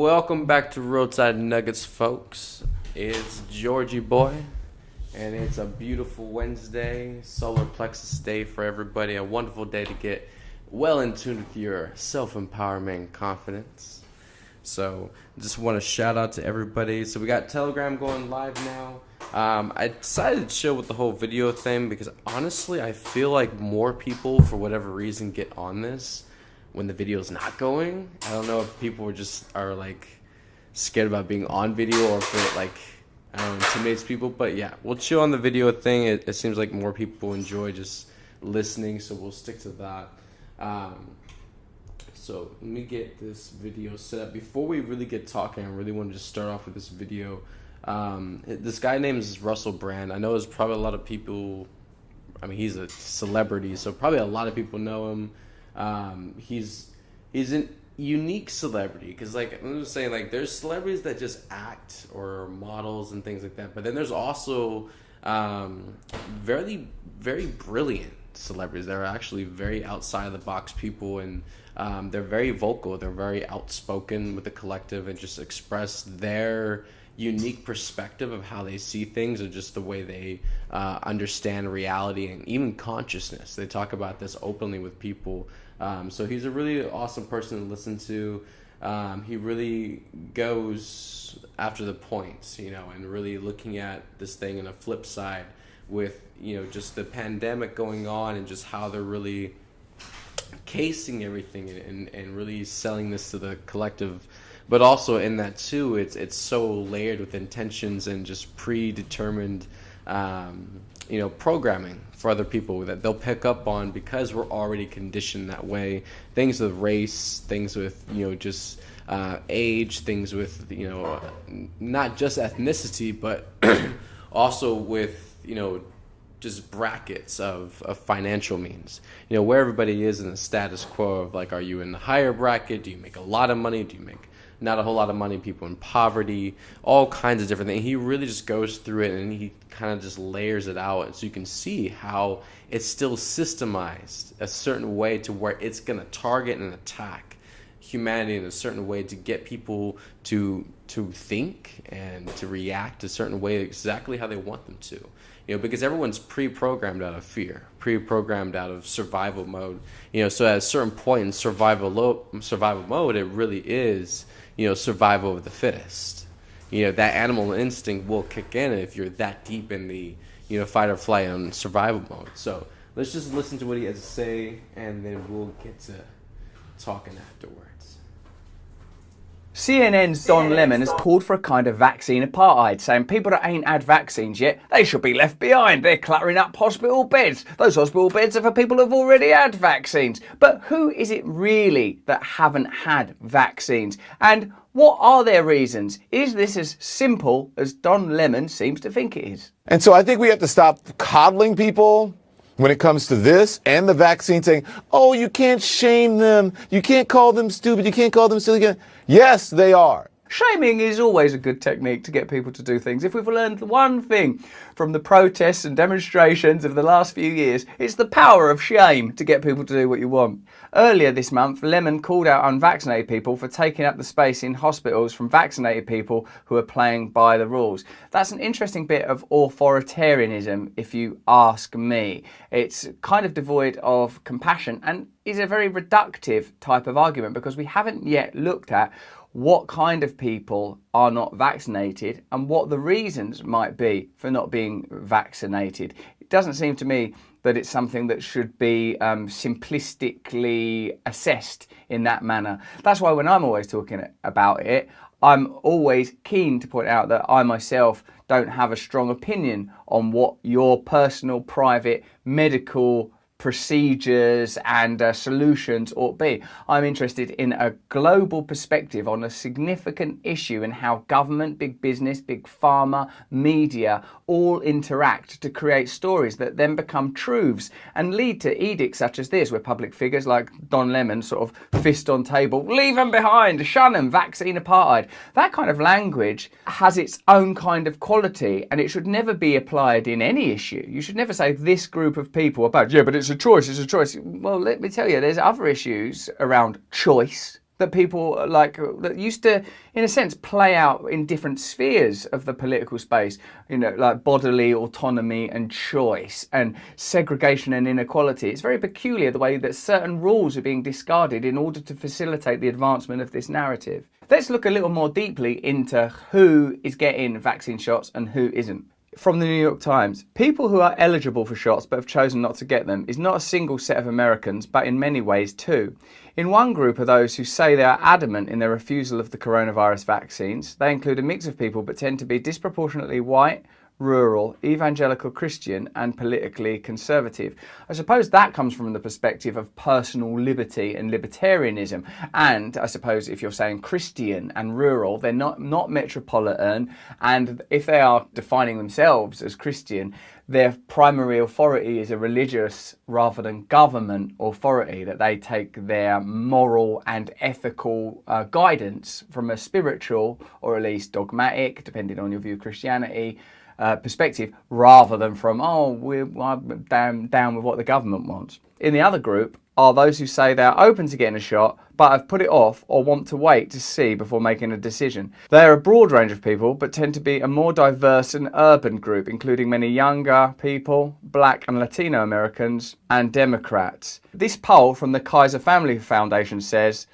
Welcome back to Roadside Nuggets, folks. It's Georgie Boy, and it's a beautiful Wednesday, solar plexus day for everybody. A wonderful day to get well in tune with your self-empowerment and confidence. So, just want to shout out to everybody. So, we got Telegram going live now. I decided to chill with the whole video thing because honestly, I feel like more people, for whatever reason, get on this when the video's not going. I don't know if people are like scared about being on video or if it like, I don't know, intimidates people. But yeah, we'll chill on the video thing. It seems like more people enjoy just listening, so we'll stick to that. So let me get this video set up. Before we really get talking, I really want to just start off with this video. This guy named Russell Brand. I know there's probably a lot of people, I mean, he's a celebrity, so probably a lot of people know him. He's a unique celebrity because, like, I'm just saying, like, there's celebrities that just act or models and things like that, but then there's also very, very brilliant celebrities that are actually very outside of the box people, and they're very vocal, they're very outspoken with the collective and just express their unique perspective of how they see things or just the way they understand reality and even consciousness. They talk about this openly with people. So he's a really awesome person to listen to. He really goes after the points, and really looking at this thing in a flip side with, just the pandemic going on and just how they're really casing everything and really selling this to the collective. But also in that too, it's so layered with intentions and just predetermined, programming for other people that they'll pick up on because we're already conditioned that way. Things with race, things with just age, things with not just ethnicity, but also with just brackets of financial means. Where everybody is in the status quo of, like, are you in the higher bracket? Do you make a lot of money? Do you make not a whole lot of money? People in poverty, all kinds of different things. He really just goes through it and he kind of just layers it out, and so you can see how it's still systemized a certain way to where it's going to target and attack humanity in a certain way to get people to think and to react a certain way exactly how they want them to. Because everyone's pre-programmed out of fear, pre-programmed out of survival mode. So at a certain point in survival mode, it really is, survival of the fittest. That animal instinct will kick in if you're that deep in the, fight or flight and survival mode. So let's just listen to what he has to say, and then we'll get to talking afterwards. CNN's Don Lemon has called for a kind of vaccine apartheid, saying people that ain't had vaccines yet, they should be left behind. They're cluttering up hospital beds. Those hospital beds are for people who've already had vaccines. But who is it really that haven't had vaccines? And what are their reasons? Is this as simple as Don Lemon seems to think it is? And so I think we have to stop coddling people when it comes to this and the vaccine, saying, oh, you can't shame them. You can't call them stupid. You can't call them silly. Yes, they are. Shaming is always a good technique to get people to do things. If we've learned one thing from the protests and demonstrations of the last few years, it's the power of shame to get people to do what you want. Earlier this month, Lemon called out unvaccinated people for taking up the space in hospitals from vaccinated people who are playing by the rules. That's an interesting bit of authoritarianism, if you ask me. It's kind of devoid of compassion and is a very reductive type of argument because we haven't yet looked at what kind of people are not vaccinated and what the reasons might be for not being vaccinated. It doesn't seem to me that it's something that should be simplistically assessed in that manner. That's why when I'm always talking about it, I'm always keen to point out that I myself don't have a strong opinion on what your personal, private, medical procedures and solutions ought be. I'm interested in a global perspective on a significant issue and how government, big business, big pharma, media all interact to create stories that then become truths and lead to edicts such as this, where public figures like Don Lemon sort of fist on table, leave them behind, shun them, vaccine apartheid. That kind of language has its own kind of quality and it should never be applied in any issue. You should never say this group of people are bad. Yeah, but it's a choice. Well, let me tell you, there's other issues around choice that people like that used to, in a sense, play out in different spheres of the political space, you know, like bodily autonomy and choice and segregation and inequality. It's very peculiar the way that certain rules are being discarded in order to facilitate the advancement of this narrative. Let's look a little more deeply into who is getting vaccine shots and who isn't. From the New York Times, people who are eligible for shots but have chosen not to get them is not a single set of Americans, but in many ways two. In one group are those who say they are adamant in their refusal of the coronavirus vaccines. They include a mix of people but tend to be disproportionately white, rural, evangelical Christian and politically conservative. I suppose that comes from the perspective of personal liberty and libertarianism. And I suppose if you're saying Christian and rural, they're not metropolitan. And if they are defining themselves as Christian, their primary authority is a religious rather than government authority, that they take their moral and ethical guidance from a spiritual or at least dogmatic, depending on your view of Christianity, perspective, rather than from, I'm down with what the government wants. In the other group are those who say they're open to getting a shot but have put it off or want to wait to see before making a decision. They are a broad range of people but tend to be a more diverse and urban group, including many younger people, Black and Latino Americans and Democrats. This poll from the Kaiser Family Foundation says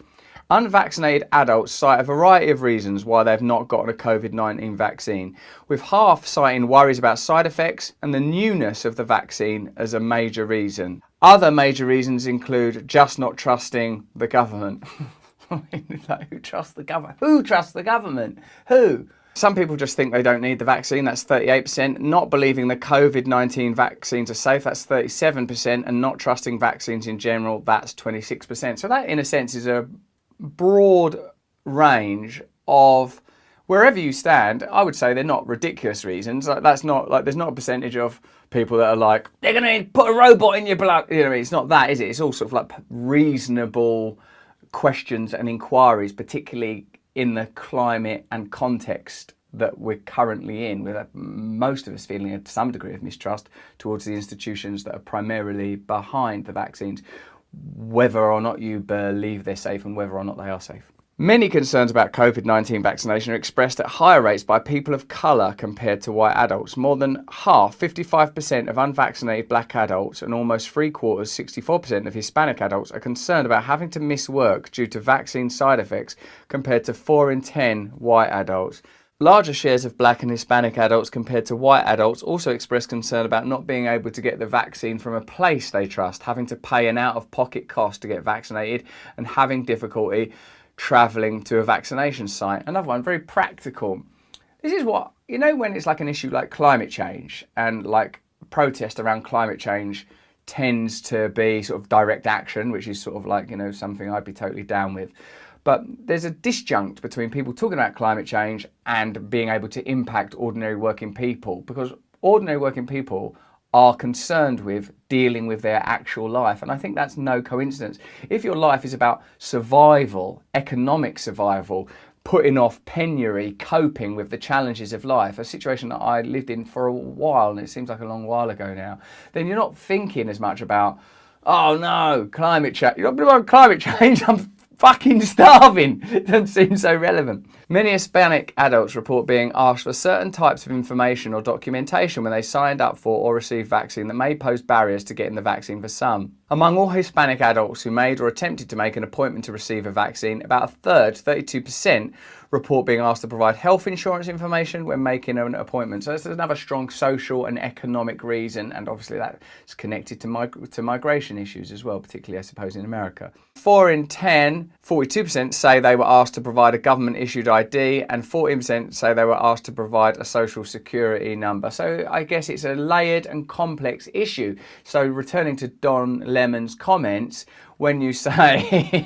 unvaccinated adults cite a variety of reasons why they've not gotten a COVID-19 vaccine, with half citing worries about side effects and the newness of the vaccine as a major reason. Other major reasons include just not trusting the government. Like, who trusts the government? Who trusts the government? Who? Some people just think they don't need the vaccine, that's 38%. Not believing the COVID-19 vaccines are safe, that's 37%. And not trusting vaccines in general, that's 26%. So that, in a sense, is a broad range of wherever you stand. I would say they're not ridiculous reasons. Like, that's not like, there's not a percentage of people that are like, they're going to put a robot in your blood. You know, it's not that, is it? It's all sort of like reasonable questions and inquiries, particularly in the climate and context that we're currently in, with most of us feeling some degree of mistrust towards the institutions that are primarily behind the vaccines, whether or not you believe they're safe and whether or not they are safe. Many concerns about COVID-19 vaccination are expressed at higher rates by people of colour compared to white adults. More than half, 55% of unvaccinated black adults and almost 3/4, 64% of Hispanic adults are concerned about having to miss work due to vaccine side effects, compared to 4 in 10 white adults. Larger shares of black and Hispanic adults compared to white adults also express concern about not being able to get the vaccine from a place they trust, having to pay an out-of-pocket cost to get vaccinated, and having difficulty travelling to a vaccination site. Another one, very practical. This is what, you know, when it's like an issue like climate change, and like protest around climate change tends to be sort of direct action, which is sort of like, you know, something I'd be totally down with. But there's a disjunct between people talking about climate change and being able to impact ordinary working people, because ordinary working people are concerned with dealing with their actual life. And I think that's no coincidence. If your life is about survival, economic survival, putting off penury, coping with the challenges of life, a situation that I lived in for a while, and it seems like a long while ago now, then you're not thinking as much about, oh no, climate change. You're not about climate change, I'm fucking starving. It doesn't seem so relevant. Many Hispanic adults report being asked for certain types of information or documentation when they signed up for or received vaccine that may pose barriers to getting the vaccine for some. Among all Hispanic adults who made or attempted to make an appointment to receive a vaccine, about a third, 32%, report being asked to provide health insurance information when making an appointment. So this is another strong social and economic reason, and obviously that's connected to migration issues as well, particularly I suppose in America. 4 in 10, 42% say they were asked to provide a government issued ID, and 14% say they were asked to provide a social security number. So I guess it's a layered and complex issue. So returning to Don Lemon's comments, when you say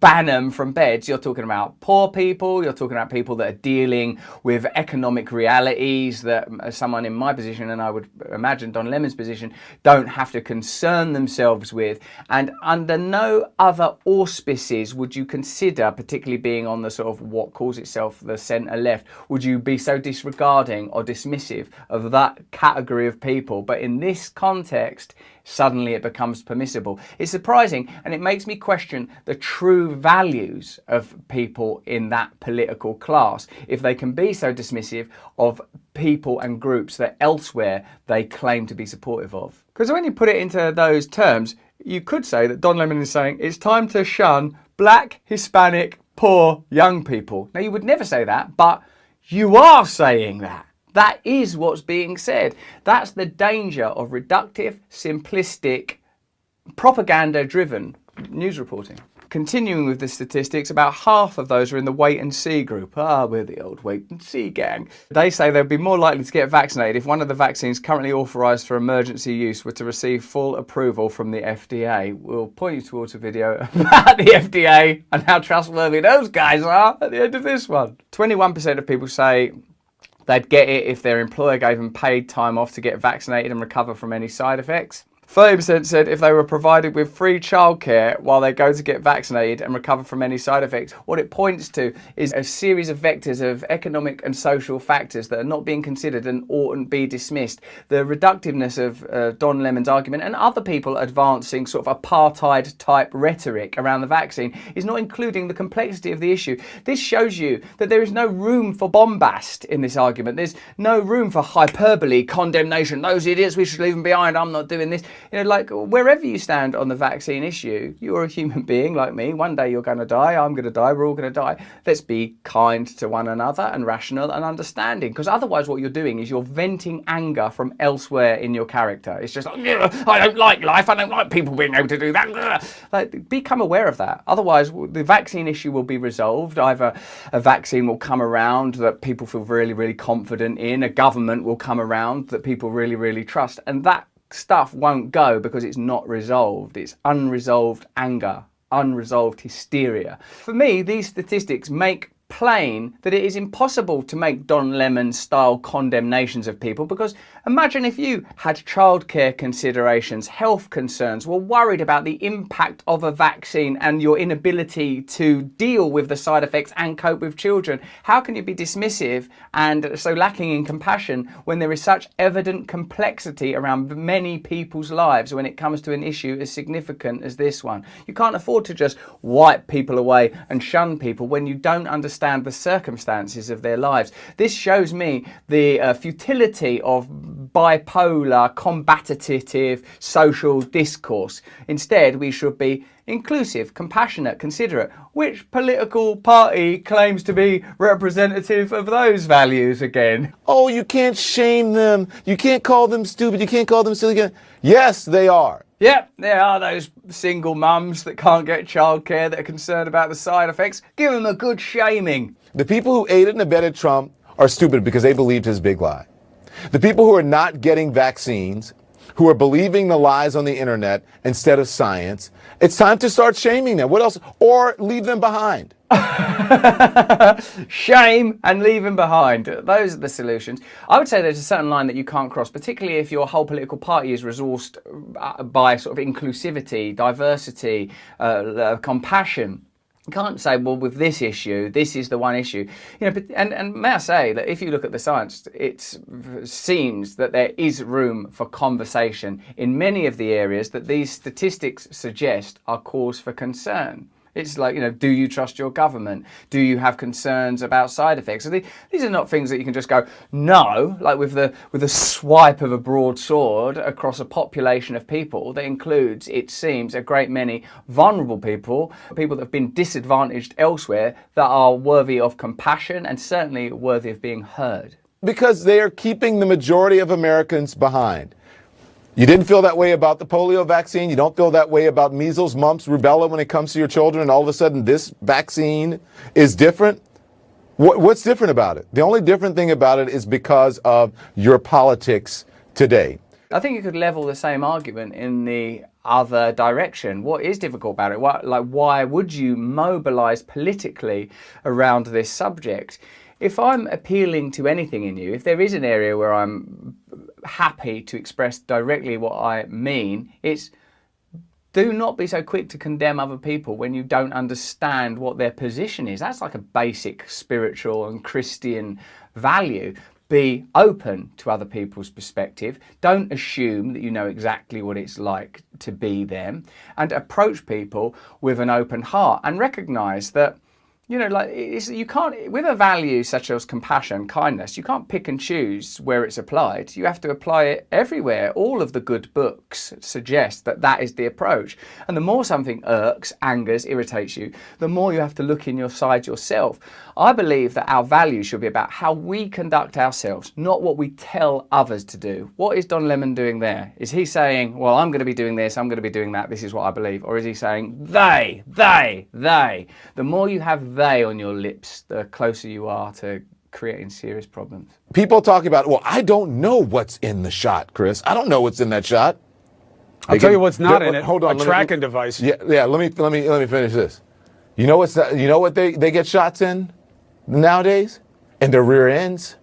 ban them from beds, you're talking about poor poor people, you're talking about people that are dealing with economic realities that someone in my position, and I would imagine Don Lemon's position, don't have to concern themselves with. And under no other auspices would you consider, particularly being on the sort of what calls itself the centre left, would you be so disregarding or dismissive of that category of people. But in this context, suddenly it becomes permissible. It's surprising, and it makes me question the true values of people in that political class if they can be so dismissive of people and groups that elsewhere they claim to be supportive of. Because when you put it into those terms, you could say that Don Lemon is saying it's time to shun black, Hispanic, poor, young people. Now, you would never say that, but you are saying that. That is what's being said. That's the danger of reductive, simplistic, propaganda-driven news reporting. Continuing with the statistics, about half of those are in the wait and see group. We're the old wait and see gang. They say they'll be more likely to get vaccinated if one of the vaccines currently authorised for emergency use were to receive full approval from the FDA. We'll point you towards a video about the FDA and how trustworthy those guys are at the end of this one. 21% of people say they'd get it if their employer gave them paid time off to get vaccinated and recover from any side effects. 30% said if they were provided with free childcare while they go to get vaccinated and recover from any side effects. What it points to is a series of vectors of economic and social factors that are not being considered and oughtn't be dismissed. The reductiveness of Don Lemon's argument and other people advancing sort of apartheid type rhetoric around the vaccine is not including the complexity of the issue. This shows you that there is no room for bombast in this argument. There's no room for hyperbole, condemnation. Those idiots, we should leave them behind. I'm not doing this. You know, like wherever you stand on the vaccine issue, you're a human being like me. One day you're going to die, I'm going to die, we're all going to die. Let's be kind to one another and rational and understanding, because otherwise what you're doing is you're venting anger from elsewhere in your character. It's just like, I don't like life, I don't like people being able to do that. Like, become aware of that. Otherwise, the vaccine issue will be resolved. Either a vaccine will come around that people feel really, really confident in, a government will come around that people really, really trust, and that stuff won't go because it's not resolved. It's unresolved anger, unresolved hysteria. For me, these statistics make plain that it is impossible to make Don Lemon style condemnations of people, because imagine if you had childcare considerations, health concerns, were worried about the impact of a vaccine and your inability to deal with the side effects and cope with children. How can you be dismissive and so lacking in compassion when there is such evident complexity around many people's lives when it comes to an issue as significant as this one? You can't afford to just wipe people away and shun people when you don't understand the circumstances of their lives. This shows me the futility of bipolar, combative social discourse. Instead, we should be inclusive, compassionate, considerate. Which political party claims to be representative of those values again? Oh, you can't shame them. You can't call them stupid. You can't call them silly. Yes, they are. Yep, there are those single mums that can't get childcare that are concerned about the side effects. Give them a good shaming. The people who aided and abetted Trump are stupid because they believed his big lie. The people who are not getting vaccines, who are believing the lies on the internet instead of science, it's time to start shaming them. What else? Or leave them behind. Shame and leave them behind. Those are the solutions. I would say there's a certain line that you can't cross, particularly if your whole political party is resourced by sort of inclusivity, diversity, compassion. You can't say, well, with this issue, this is the one issue. You know, but, and may I say that if you look at the science, it seems that there is room for conversation in many of the areas that these statistics suggest are cause for concern. It's like, you know, do you trust your government? Do you have concerns about side effects? So these are not things that you can just go, no, like with the swipe of a broadsword across a population of people that includes, it seems, a great many vulnerable people that have been disadvantaged elsewhere that are worthy of compassion and certainly worthy of being heard. Because they are keeping the majority of Americans behind. You didn't feel that way about the polio vaccine. You don't feel that way about measles, mumps, rubella when it comes to your children. And all of a sudden this vaccine is different. What's different about it? The only different thing about it is because of your politics today. I think you could level the same argument in the other direction? What is difficult about it? Why would you mobilize politically around this subject? If I'm appealing to anything in you, if there is an area where I'm happy to express directly what I mean, it's do not be so quick to condemn other people when you don't understand what their position is. That's like a basic spiritual and Christian value. Be open to other people's perspective. Don't assume that you know exactly what it's like to be them, and approach people with an open heart and recognize that, you know, like you can't, with a value such as compassion, kindness, you can't pick and choose where it's applied. You have to apply it everywhere. All of the good books suggest that that is the approach. And the more something irks, angers, irritates you, the more you have to look in your side yourself. I believe that our values should be about how we conduct ourselves, not what we tell others to do. What is Don Lemon doing there? Is he saying, well, I'm going to be doing this, I'm going to be doing that, this is what I believe? Or is he saying, they? The more you have they on your lips, the closer you are to creating serious problems. People talking about, well, I don't know what's in the shot, Chris. I don't know what's in that shot. I'll tell you what's not in it. Hold on, a tracking device. Yeah. Let me finish this. You know what they get shots in nowadays? In their rear ends.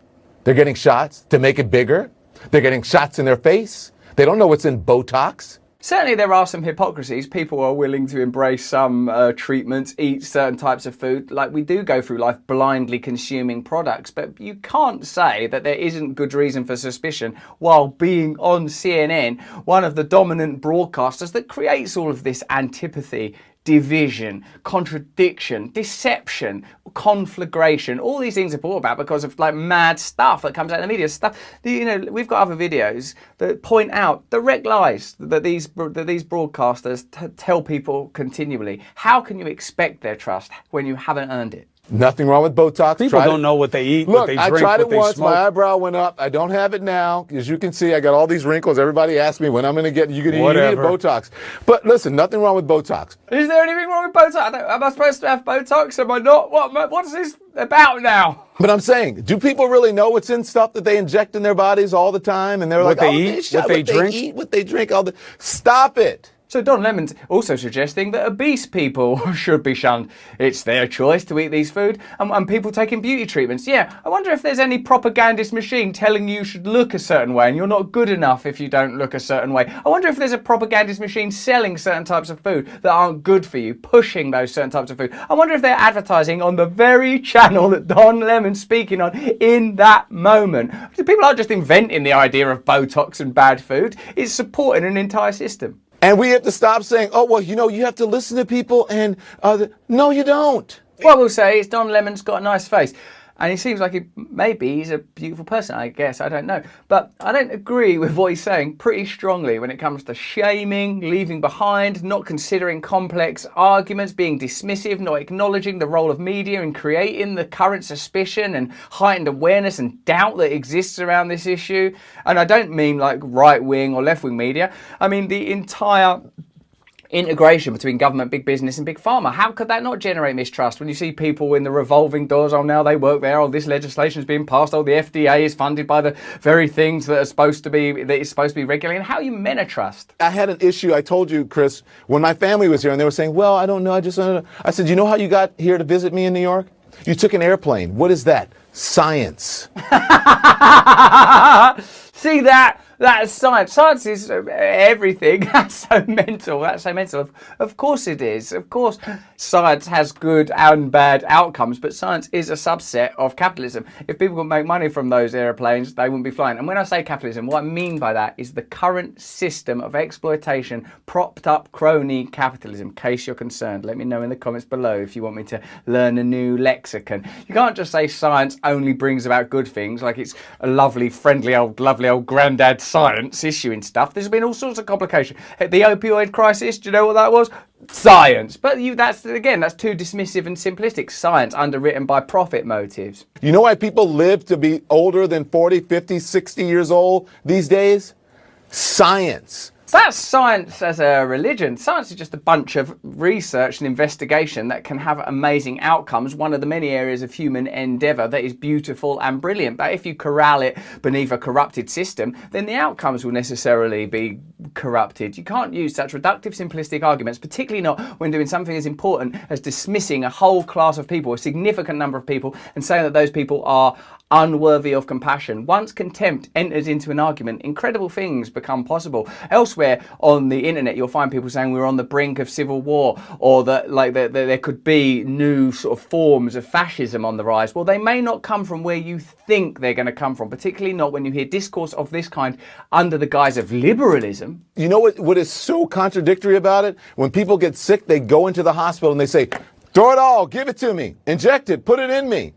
They're getting shots to make it bigger. They're getting shots in their face. They don't know what's in Botox. Certainly there are some hypocrisies. People are willing to embrace some treatments, eat certain types of food. Like, we do go through life blindly consuming products, but you can't say that there isn't good reason for suspicion while being on CNN, one of the dominant broadcasters that creates all of this antipathy, division, contradiction, deception, conflagration. All these things are brought about because of like mad stuff that comes out in the media. Stuff, you know, we've got other videos that point out direct lies that these broadcasters tell people continually. How can you expect their trust when you haven't earned it? Nothing wrong with Botox. People don't know what they eat, Look, what they drink, I tried it what they once. smoke. My eyebrow went up. I don't have it now. As you can see, I got all these wrinkles. Everybody asks me when I'm going to get. You need Botox. But listen, nothing wrong with Botox. Is there anything wrong with Botox? Am I supposed to have Botox? Am I not? What's this about now? But I'm saying, do people really know what's in stuff that they inject in their bodies all the time? And they're What like, they eat, what they drink? what they drink, all the. Stop it. So Don Lemon's also suggesting that obese people should be shunned. It's their choice to eat these food. And people taking beauty treatments. Yeah, I wonder if there's any propagandist machine telling you should look a certain way and you're not good enough if you don't look a certain way. I wonder if there's a propagandist machine selling certain types of food that aren't good for you, pushing those certain types of food. I wonder if they're advertising on the very channel that Don Lemon's speaking on in that moment. People aren't just inventing the idea of Botox and bad food. It's supporting an entire system. And we have to stop saying, oh, well, you know, you have to listen to people and, no, you don't. Well, we'll say is Don Lemon's got a nice face. And he seems like maybe he's a beautiful person, I guess. I don't know. But I don't agree with what he's saying pretty strongly when it comes to shaming, leaving behind, not considering complex arguments, being dismissive, not acknowledging the role of media in creating the current suspicion and heightened awareness and doubt that exists around this issue. And I don't mean like right-wing or left-wing media. I mean the entire integration between government, big business and big pharma. How could that not generate mistrust when you see people in the revolving doors, oh, now they work there, oh, this legislation is being passed, oh, the FDA is funded by the very things that are supposed to be regulating. How are you meant to trust? I had an issue, I told you, Chris, when my family was here and they were saying, well, I don't know, I just don't know. I said, you know how you got here to visit me in New York? You took an airplane. What is that? Science. See that? That's science. Science is everything. That's so mental. That's so mental. Of course it is. Of course science has good and bad outcomes, but science is a subset of capitalism. If people could make money from those airplanes, they wouldn't be flying. And when I say capitalism, what I mean by that is the current system of exploitation, propped up crony capitalism. In case you're concerned, let me know in the comments below if you want me to learn a new lexicon. You can't just say science only brings about good things, like it's a lovely old granddad science issuing stuff. There's been all sorts of complications. The opioid crisis, do you know what that was? Science. But that's too dismissive and simplistic. Science underwritten by profit motives. You know why people live to be older than 40, 50, 60 years old these days? Science. That's science as a religion. Science is just a bunch of research and investigation that can have amazing outcomes, one of the many areas of human endeavour that is beautiful and brilliant. But if you corral it beneath a corrupted system, then the outcomes will necessarily be corrupted. You can't use such reductive, simplistic arguments, particularly not when doing something as important as dismissing a whole class of people, a significant number of people, and saying that those people are unworthy of compassion. Once contempt enters into an argument, incredible things become possible. Elsewhere on the internet, you'll find people saying we're on the brink of civil war, or that there could be new sort of forms of fascism on the rise. Well, they may not come from where you think they're going to come from, particularly not when you hear discourse of this kind under the guise of liberalism. You know what is so contradictory about it? When people get sick, they go into the hospital and they say, throw it all, give it to me, inject it, put it in me.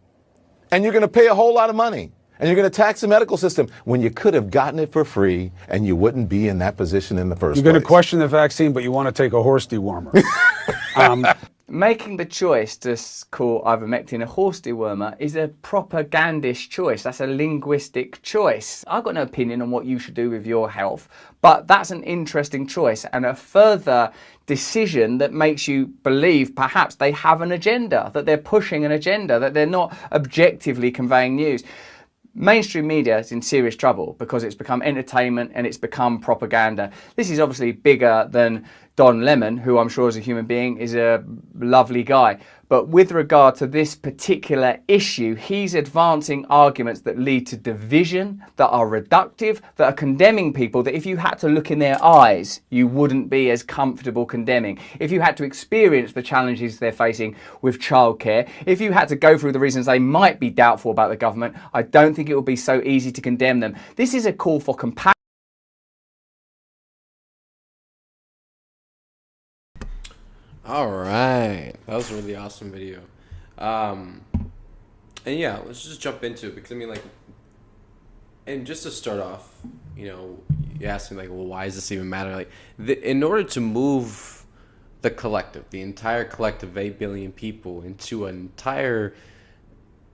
And you're going to pay a whole lot of money. And you're going to tax the medical system when you could have gotten it for free and you wouldn't be in that position in the first place. You're going to question the vaccine, but you want to take a horse dewormer. Making the choice to call ivermectin a horse dewormer is a propagandist choice. That's a linguistic choice. I've got no opinion on what you should do with your health, but that's an interesting choice and a further decision that makes you believe perhaps they have an agenda, that they're pushing an agenda, that they're not objectively conveying news. Mainstream media is in serious trouble because it's become entertainment and it's become propaganda. This is obviously bigger than Don Lemon, who I'm sure as a human being is a lovely guy. But with regard to this particular issue, he's advancing arguments that lead to division, that are reductive, that are condemning people that if you had to look in their eyes, you wouldn't be as comfortable condemning. If you had to experience the challenges they're facing with childcare, if you had to go through the reasons they might be doubtful about the government, I don't think it would be so easy to condemn them. This is a call for compassion. All right, that was a really awesome video. And yeah, let's just jump into it because I mean, like, and just to start off, you know, you asked me like, well, why does this even matter? Like, in order to move the collective, the entire collective of 8 billion people into an entire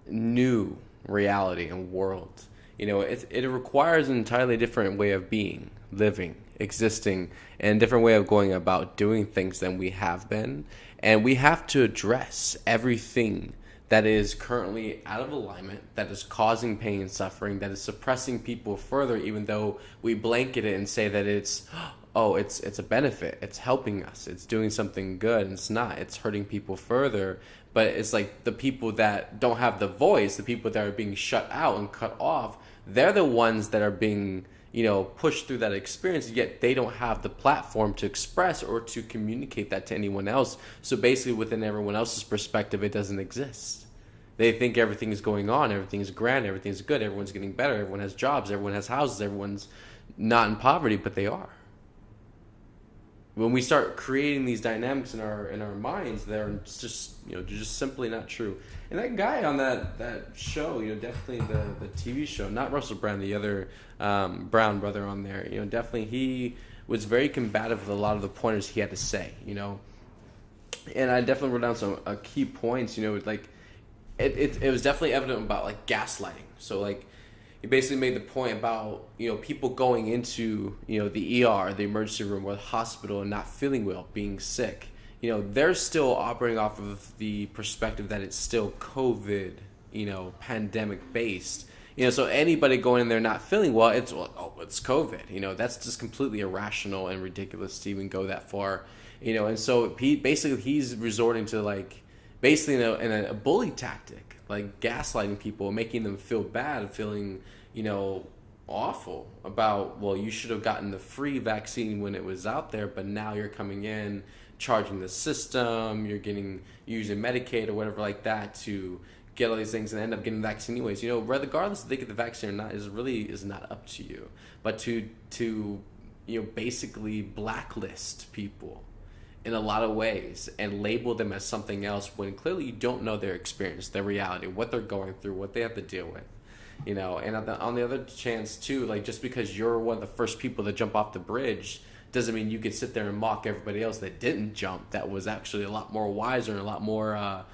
new reality and world, you know, it requires an entirely different way of being, living, existing, and a different way of going about doing things than we have been. And we have to address everything that is currently out of alignment, that is causing pain and suffering, that is suppressing people further, even though we blanket it and say that it's a benefit, it's helping us, it's doing something good, and it's not, it's hurting people further. But it's like the people that don't have the voice, the people that are being shut out and cut off, they're the ones that are being, you know, pushed through that experience, yet they don't have the platform to express or to communicate that to anyone else. So basically within everyone else's perspective, it doesn't exist. They think everything is going on, everything's grand, everything's good, everyone's getting better, everyone has jobs, everyone has houses, everyone's not in poverty, but they are. When we start creating these dynamics in our minds, they're just, you know, they're just simply not true. And that guy on that show, you know, definitely the TV show, not Russell Brand, the other Brown brother on there, you know, definitely he was very combative with a lot of the pointers he had to say, you know. And I definitely wrote down some key points, you know, like it was definitely evident about like gaslighting. So like he basically made the point about, you know, people going into, you know, the ER, the emergency room or the hospital and not feeling well, being sick. You know, they're still operating off of the perspective that it's still COVID, you know, pandemic based. You know, so anybody going in there not feeling well, it's COVID. You know, that's just completely irrational and ridiculous to even go that far. You know, and so he's resorting to like basically in a bully tactic, like gaslighting people, making them feel bad, feeling, you know, awful about, well, you should have gotten the free vaccine when it was out there, but now you're coming in charging the system, you're using Medicaid or whatever like that to get all these things and end up getting the vaccine anyways. You know, regardless if they get the vaccine or not is not up to you. But to you know, basically blacklist people in a lot of ways and label them as something else when clearly you don't know their experience, their reality, what they're going through, what they have to deal with. You know, and on the other chance too, like just because you're one of the first people to jump off the bridge doesn't mean you can sit there and mock everybody else that didn't jump, that was actually a lot more wiser and a lot more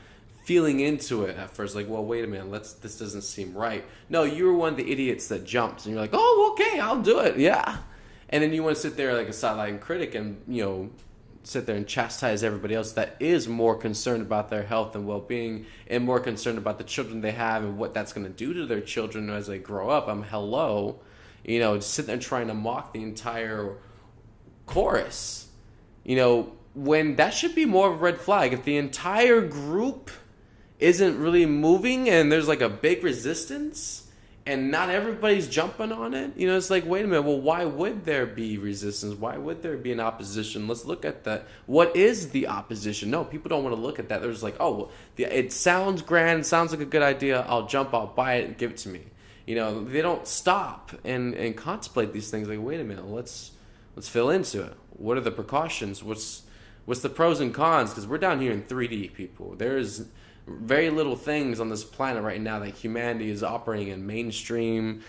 feeling into it at first. Like, well, wait a minute, this doesn't seem right. No, you were one of the idiots that jumped and you're like, oh, okay, I'll do it, yeah. And then you want to sit there like a sideline critic and, sit there and chastise everybody else that is more concerned about their health and well-being and more concerned about the children they have and what that's going to do to their children as they grow up. Just sit there and trying to mock the entire chorus, when that should be more of a red flag. If the entire group isn't really moving and there's like a big resistance and not everybody's jumping on it, it's like, wait a minute, well, why would there be resistance? Why would there be an opposition? Let's look at that. What is the opposition? No, people don't want to look at that. They're just like, oh, well, it sounds grand, sounds like a good idea. I'll jump, I'll buy it, give it to me. They don't stop and contemplate these things. Like, wait a minute, let's fill into it. What are the precautions? What's the pros and cons? Because we're down here in 3D, people. There's very little things on this planet right now that humanity is operating in mainstream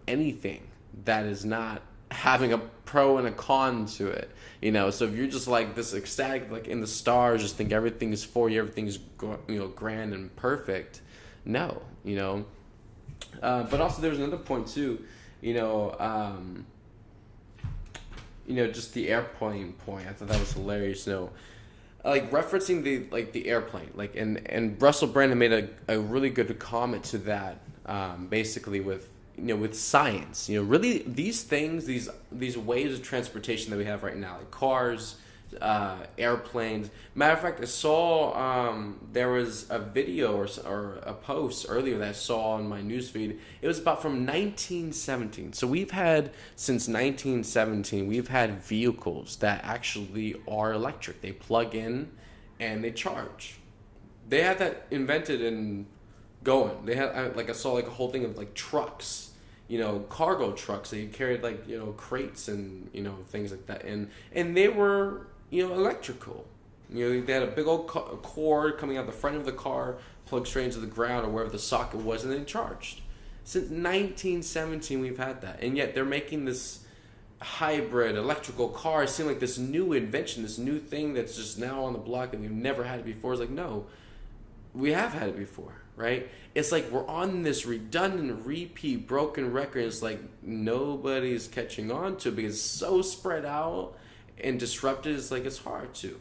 anything that is not having a pro and a con to it. So if you're just like this ecstatic, like in the stars, just think everything is for you, everything's grand and perfect. No, but also there's another point too, just the airplane point. I thought that was hilarious. Like referencing the airplane, and Russell Brand made a really good comment to that, basically with science. Really these things, these ways of transportation that we have right now, like cars, airplanes. Matter of fact, I saw there was a video or a post earlier that I saw on my newsfeed. It was about from 1917. So since 1917, we've had vehicles that actually are electric. They plug in and they charge. They had that invented and going. They had I saw a whole thing of trucks. Cargo trucks. They carried crates and things like that, and they were electrical. They had a big old cord coming out the front of the car, plugged straight into the ground or wherever the socket was, and then charged. Since 1917, we've had that, and yet they're making this hybrid electrical car seem like this new invention, this new thing that's just now on the block and we've never had it before. It's like, no, we have had it before, right? It's like we're on this redundant, repeat, broken record. It's like nobody's catching on to it because it's so spread out and disrupted. It's like it's hard to,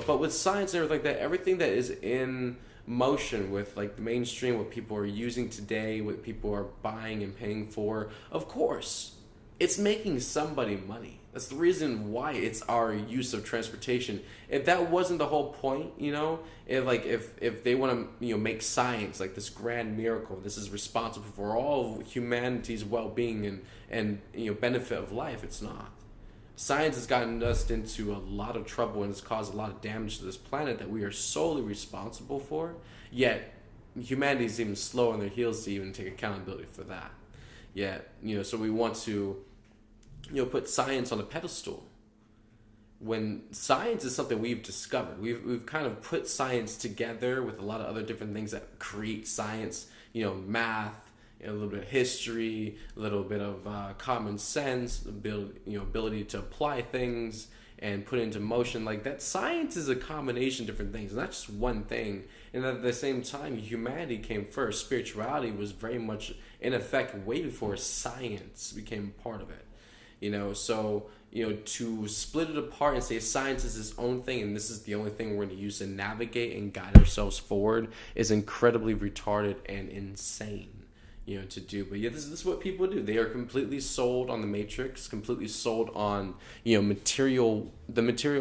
but with science and everything like that, everything that is in motion with the mainstream, what people are using today, what people are buying and paying for, of course, it's making somebody money. That's the reason why it's our use of transportation. If that wasn't the whole point, if they want to make science like this grand miracle, this is responsible for all of humanity's well-being and benefit of life, it's not. Science has gotten us into a lot of trouble and has caused a lot of damage to this planet that we are solely responsible for, yet humanity is even slow on their heels to even take accountability for that. Yet, so we want to put science on a pedestal when science is something we've discovered. We've kind of put science together with a lot of other different things that create science, math, a little bit of history, a little bit of common sense, ability to apply things and put it into motion. Like that, science is a combination of different things, not just one thing. And at the same time, humanity came first. Spirituality was very much in effect way before science became part of it. So to split it apart and say science is its own thing and this is the only thing we're going to use to navigate and guide ourselves forward is incredibly retarded and insane. To do. But this is what people do. They are completely sold on the matrix, completely sold on, the material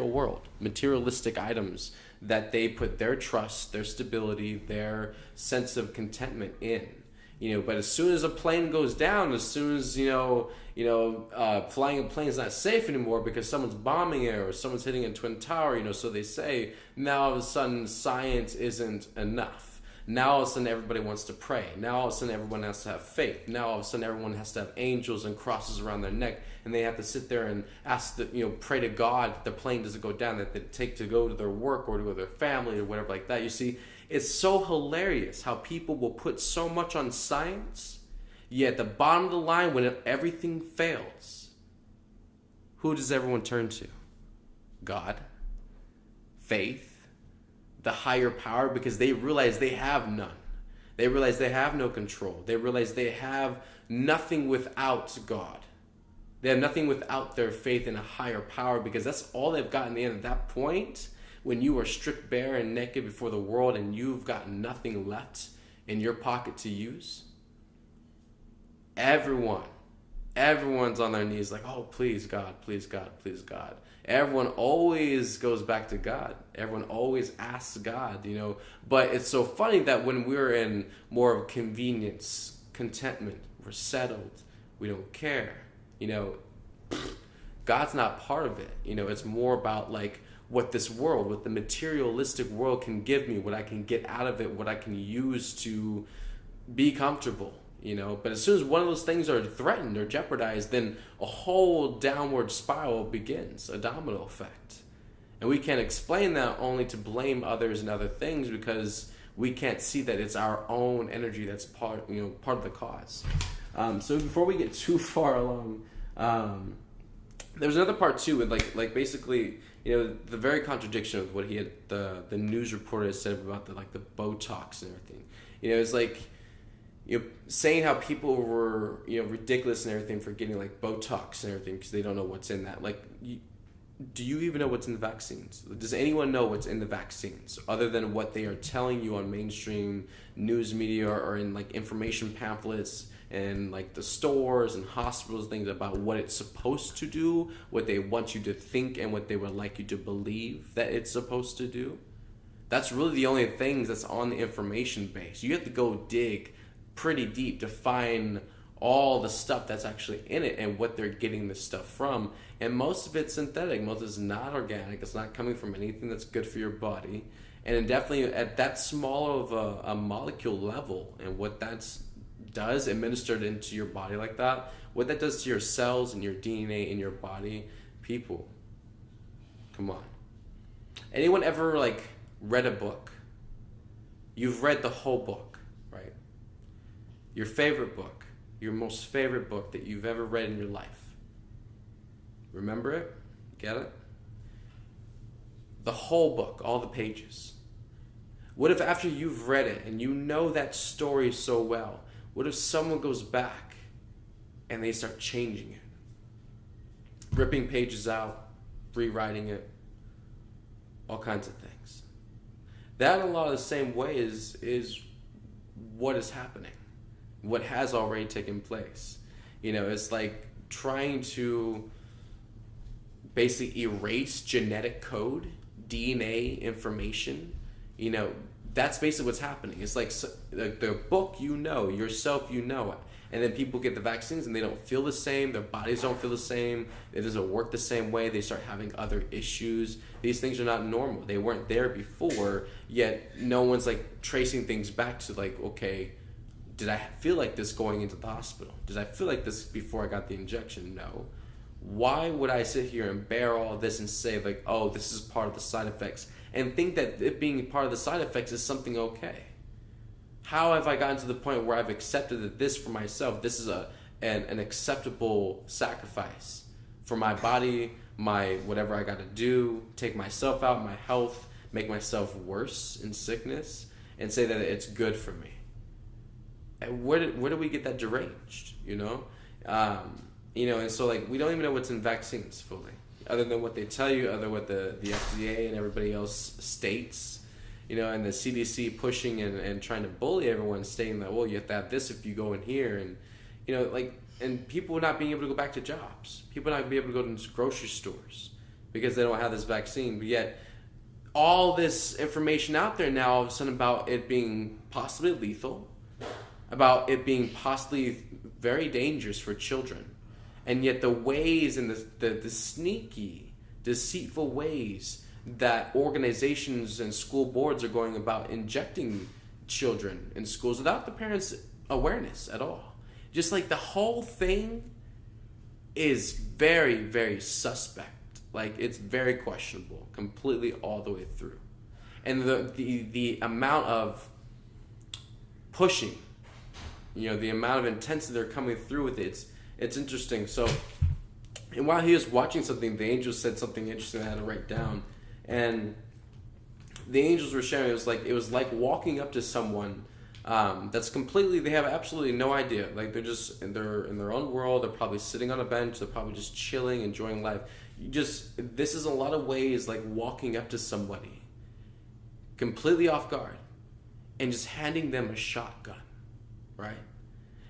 world, materialistic items that they put their trust, their stability, their sense of contentment in. But as soon as a plane goes down, as soon as, flying a plane is not safe anymore because someone's bombing it or someone's hitting a twin tower, so they say, now all of a sudden science isn't enough. Now all of a sudden everybody wants to pray. Now all of a sudden everyone has to have faith. Now all of a sudden everyone has to have angels and crosses around their neck, and they have to sit there and ask pray to God that the plane doesn't go down, that they take to go to their work or to their family or whatever like that. You see, it's so hilarious how people will put so much on science, yet at the bottom of the line, when everything fails, who does everyone turn to? God, faith, the higher power, because they realize they have none. They realize they have no control. They realize they have nothing without God. They have nothing without their faith in a higher power, because that's all they've got in the end. At that point, when you are stripped bare and naked before the world and you've got nothing left in your pocket to use, everyone's on their knees like, oh, please God, please God, please God. Everyone always goes back to God. Everyone always asks God, you know. But it's so funny that when we're in more of convenience, contentment, we're settled, we don't care, you know, God's not part of it. You know, it's more about like what this world, what the materialistic world can give me, what I can get out of it, what I can use to be comfortable, you know. But as soon as one of those things are threatened or jeopardized, then a whole downward spiral begins, a domino effect. And we can't explain that only to blame others and other things, because we can't see that it's our own energy that's part of the cause. So before we get too far along, there's another part too, with like basically, you know, the very contradiction of what he had, the news reporter had said about the Botox and everything. You know, it's like, you know, saying how people were, you know, ridiculous and everything for getting like Botox and everything because they don't know what's in that. Like, do you even know what's in the vaccines? Does anyone know what's in the vaccines other than what they are telling you on mainstream news media or in like information pamphlets and like the stores and hospitals, things about what it's supposed to do, what they want you to think, and what they would like you to believe that it's supposed to do? That's really the only things that's on the information base. You have to go dig pretty deep to find all the stuff that's actually in it and what they're getting this stuff from. And most of it's synthetic. Most of it's not organic. It's not coming from anything that's good for your body. And definitely at that small of a molecule level, and what that's does administered into your body like that, what that does to your cells and your DNA in your body, people, come on. Anyone ever like read a book? You've read the whole book, right? Your favorite book, your most favorite book that you've ever read in your life. Remember it? Get it? The whole book, all the pages. What if after you've read it and you know that story so well, what if someone goes back and they start changing it? Ripping pages out, rewriting it, all kinds of things. That in a lot of the same way is what is happening, what has already taken place. You know, it's like trying to basically erase genetic code, DNA information. You know, that's basically what's happening. It's like the book, you know, yourself, you know, and then people get the vaccines and they don't feel the same. Their bodies don't feel the same. It doesn't work the same way. They start having other issues. These things are not normal. They weren't there before, yet no one's like tracing things back to like, okay, did I feel like this going into the hospital? Did I feel like this before I got the injection? No. Why would I sit here and bear all this and say like, oh, this is part of the side effects, and think that it being part of the side effects is something okay? How have I gotten to the point where I've accepted that this for myself, this is an acceptable sacrifice for my body, my whatever I got to do, take myself out, my health, make myself worse in sickness, and say that it's good for me? And where do we get that deranged, you know? You know, and so like we don't even know what's in vaccines fully, other than what they tell you, other than what the FDA and everybody else states, you know, and the CDC pushing and trying to bully everyone, saying that, well, you have to have this if you go in here, and you know, like, and people not being able to go back to jobs, people not being able to go to grocery stores because they don't have this vaccine, but yet all this information out there now all of a sudden about it being possibly lethal, about it being possibly very dangerous for children. And yet the ways and the sneaky, deceitful ways that organizations and school boards are going about injecting children in schools without the parents' awareness at all. Just like the whole thing is very, very suspect. Like, it's very questionable, completely all the way through. And the amount of pushing, you know, the amount of intensity they're coming through with it, it's interesting. So, and while he was watching something, the angels said something interesting I had to write down. And the angels were sharing, it was like walking up to someone That's completely, they have absolutely no idea. Like they're just in their own world. They're probably sitting on a bench. They're probably just chilling, enjoying life. This is a lot of ways like walking up to somebody completely off guard and just handing them a shotgun, right?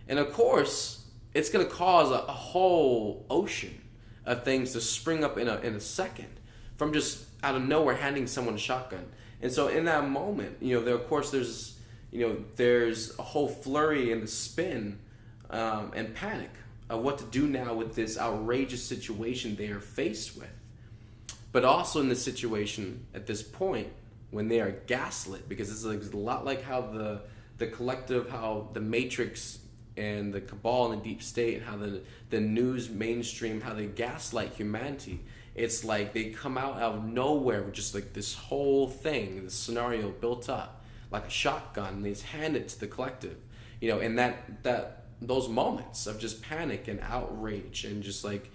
And of course, it's going to cause a whole ocean of things to spring up in a second from just out of nowhere handing someone a shotgun. And so in that moment, there's a whole flurry and the spin and panic of what to do now with this outrageous situation they are faced with. But also in this situation at this point, when they are gaslit, because it's like a lot like how the collective, how the Matrix and the cabal and the deep state, and how the news mainstream, how they gaslight humanity. It's like they come out of nowhere with just like this whole thing, this scenario built up like a shotgun, and they just hand it to the collective, and that those moments of just panic and outrage and just like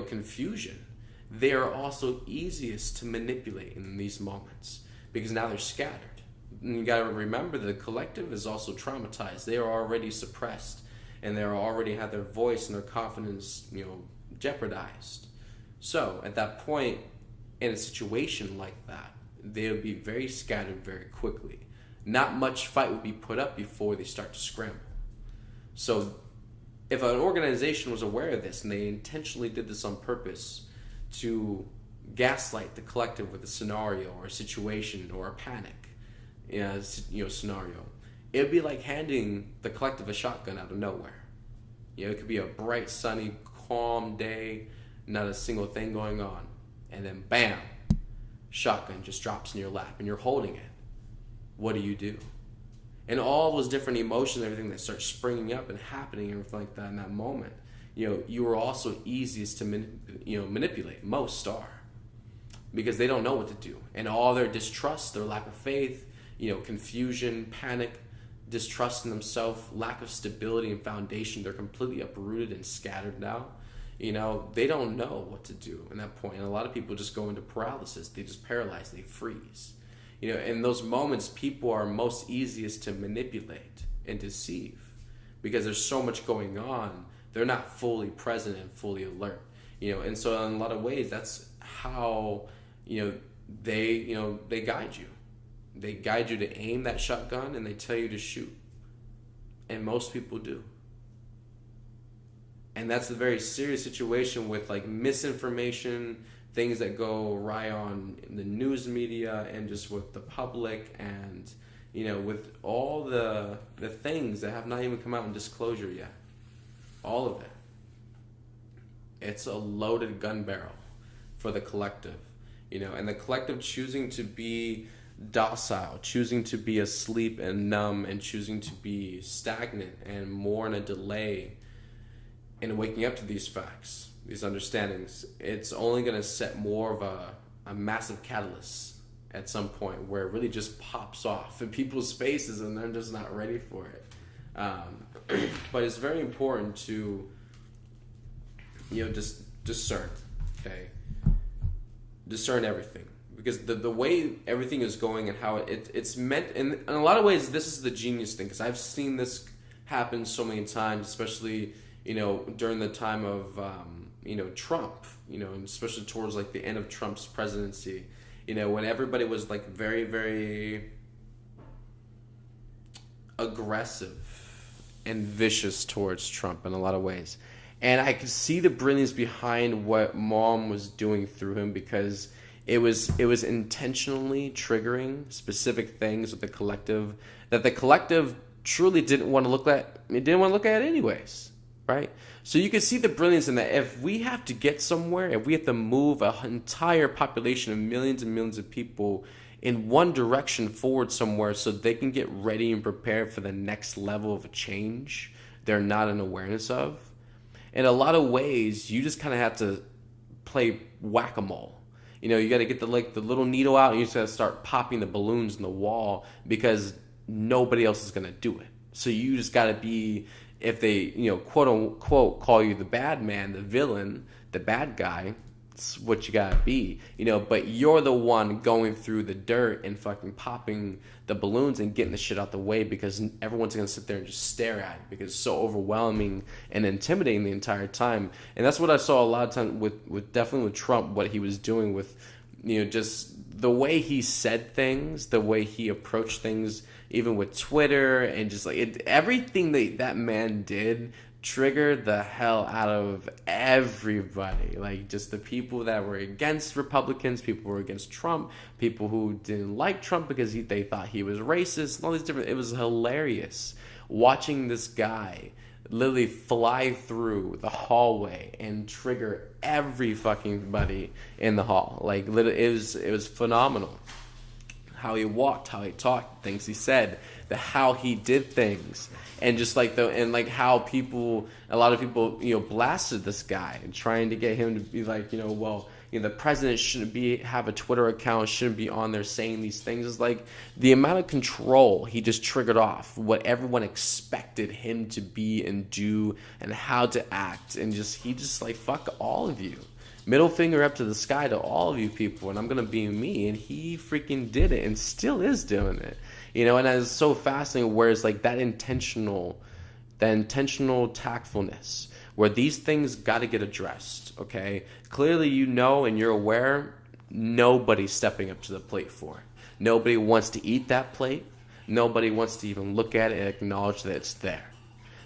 confusion, they are also easiest to manipulate in these moments because now they're scattered. And you got to remember that the collective is also traumatized. They are already suppressed, and they already have their voice and their confidence, jeopardized. So at that point, in a situation like that, they would be very scattered very quickly. Not much fight would be put up before they start to scramble. So if an organization was aware of this and they intentionally did this on purpose to gaslight the collective with a scenario or a situation or a panic, scenario, it would be like handing the collective a shotgun out of nowhere. It could be a bright, sunny, calm day, not a single thing going on, and then bam, shotgun just drops in your lap and you're holding it. What do? And all those different emotions, everything that starts springing up and happening, and everything like that in that moment, you are also easiest to manipulate. Most are, because they don't know what to do, and all their distrust, their lack of faith, confusion, panic, distrust in themselves, lack of stability and foundation, they're completely uprooted and scattered now. They don't know what to do in that point. And a lot of people just go into paralysis. They just paralyze, they freeze. In those moments, people are most easiest to manipulate and deceive because there's so much going on. They're not fully present and fully alert. And so in a lot of ways, that's how, they guide you. They guide you to aim that shotgun, and they tell you to shoot. And most people do. And that's a very serious situation with like misinformation, things that go awry on the news media and just with the public, and with all the things that have not even come out in disclosure yet. All of it. It's a loaded gun barrel for the collective, and the collective choosing to be docile, choosing to be asleep and numb, and choosing to be stagnant and more in a delay in waking up to these facts, these understandings. It's only going to set more of a massive catalyst at some point where it really just pops off in people's faces and they're just not ready for it. But it's very important to just discern, okay? Discern everything, because the way everything is going and how it's meant, in a lot of ways, this is the genius thing, because I've seen this happen so many times, especially during the time of Trump, and especially towards like the end of Trump's presidency, when everybody was like very, very aggressive and vicious towards Trump in a lot of ways. And I could see the brilliance behind what Mom was doing through him, because it was intentionally triggering specific things with the collective that the collective truly didn't want to look at. It didn't want to look at it anyways, right? So you can see the brilliance in that. If we have to get somewhere, if we have to move an entire population of millions and millions of people in one direction forward somewhere so they can get ready and prepared for the next level of a change they're not in awareness of, in a lot of ways, you just kind of have to play whack-a-mole. You got to get the little needle out, and you just got to start popping the balloons in the wall, because nobody else is going to do it. So you just got to be, if they, quote unquote, call you the bad man, the villain, the bad guy, It's what you gotta be, you know, but you're the one going through the dirt and fucking popping the balloons and getting the shit out the way because everyone's gonna sit there and just stare at it because it's so overwhelming and intimidating the entire time. And that's what I saw a lot of times with definitely with Trump, what he was doing with, you know, just the way he said things, the way he approached things, even with Twitter, and just like everything that man did triggered the hell out of everybody. Like, just the people that were against Republicans, people who were against Trump, people who didn't like Trump because they thought he was racist, and all these different. It was hilarious watching this guy literally fly through the hallway and trigger every fucking buddy in the hall. Like, literally, it was phenomenal. How he walked, how he talked, things he said, how he did things, and just like how a lot of people, you know, blasted this guy and trying to get him to be like, you know, well, you know, the president shouldn't have a Twitter account, shouldn't be on there saying these things. It's like the amount of control he just triggered off what everyone expected him to be and do and how to act, and he just like, fuck all of you. Middle finger up to the sky to all of you people, and I'm gonna be me. And he freaking did it, and still is doing it. You know, and it's so fascinating. Where it's like that intentional tactfulness, where these things got to get addressed. Okay, clearly you know and you're aware. Nobody's stepping up to the plate for it. Nobody wants to eat that plate. Nobody wants to even look at it and acknowledge that it's there.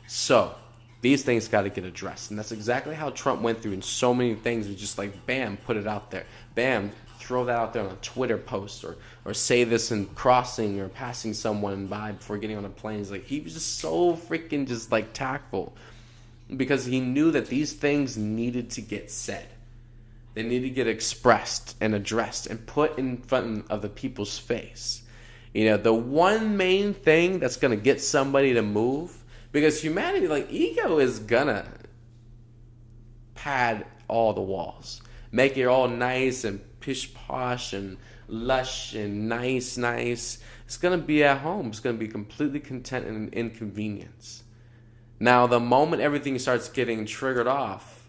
So these things got to get addressed. And that's exactly how Trump went through in so many things. It's just like, bam, put it out there. Bam, throw that out there on a Twitter post, or say this in crossing or passing someone by before getting on a plane. It's like, he was just so freaking just like tactful because he knew that these things needed to get said. They needed to get expressed and addressed and put in front of the people's face. You know, the one main thing that's going to get somebody to move, because humanity, like, ego is gonna pad all the walls, make it all nice and pish posh and lush and nice. It's gonna be at home. It's gonna be completely content and inconvenience. Now, the moment everything starts getting triggered off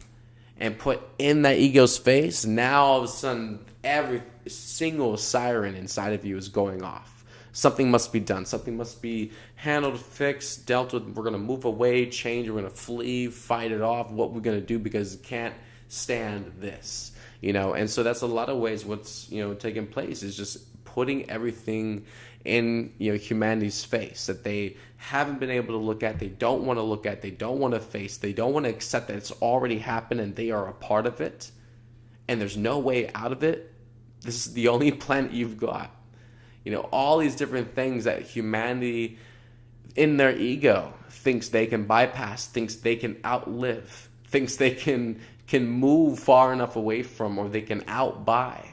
and put in that ego's face, now all of a sudden every single siren inside of you is going off. Something must be done. Something must be handled, fixed, dealt with. We're going to move away, change. We're going to flee, fight it off. What we're going to do because it can't stand this, you know. And so that's a lot of ways what's, you know, taking place is just putting everything in, you know, humanity's face that they haven't been able to look at. They don't want to look at. They don't want to face. They don't want to accept that it's already happened and they are a part of it. And there's no way out of it. This is the only planet you've got. You know, all these different things that humanity in their ego thinks they can bypass, thinks they can outlive, thinks they can move far enough away from, or they can outbuy.